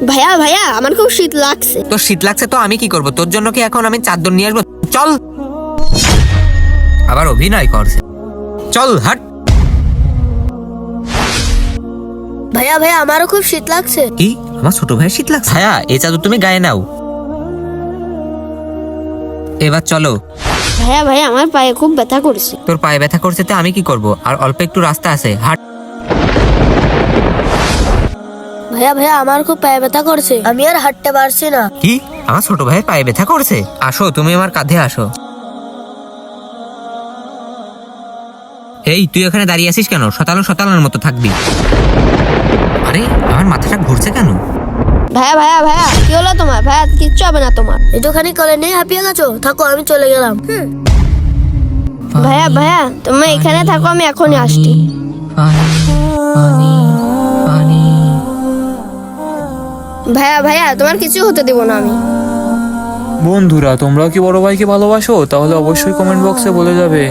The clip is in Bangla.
ভাইয়া ভাইয়া আমার খুব শীত লাগছে। তোর শীত লাগছে তো আমি কি করব? তোর জন্য কি এখন আমি চাদর নিয়ে আসবো? চল। আবার অভিনয় করছে। চল হাট। ভাইয়া ভাইয়া আমারও খুব শীত লাগছে। কি আমার ছোট ভাইয়ের শীত লাগছে? ভাইয়া এই চাদর তুমি গায়ে নাও। এবার চলো। ভাইয়া ভাইয়া আমার পায়ে খুব ব্যথা করছে। তোর পায়ে ব্যথা করছে তো আমি কি করব? আর অল্প একটু রাস্তা আছে, হাট। ভাইয়া ভাইয়া আমার খুব পায়ে ব্যথা করছে, আমি আর হাঁটতে পারছি না। কি আমার ছোট ভাইয়ের পায়ে ব্যথা করছে? আসো তুমি আমার কাঁধে আসো। এই তুই ওখানে দাঁড়িয়ে আছিস কেন? শতানোর মতো থাকবি। আরে আমার মাথাটা ঘুরছে কেন? ভাইয়া ভাইয়া ভাইয়া কি হলো তোমার? ভাইয়া কিচ্ছু হবে না তোমার। একটুখানি করে নিয়ে হাঁপিয়ে গেছো, থাকো আমি চলে গেলাম। ভাইয়া ভাইয়া তুমি এখানে থাকো, আমি এখনই আসছি। ভাইয়া ভাইয়া তোমার কিছু হতে দেব না আমি। বন্ধুরা, তোমরা কি বড় ভাইকে ভালোবাসো? তাহলে অবশ্যই কমেন্ট বক্সে বলে যাবে।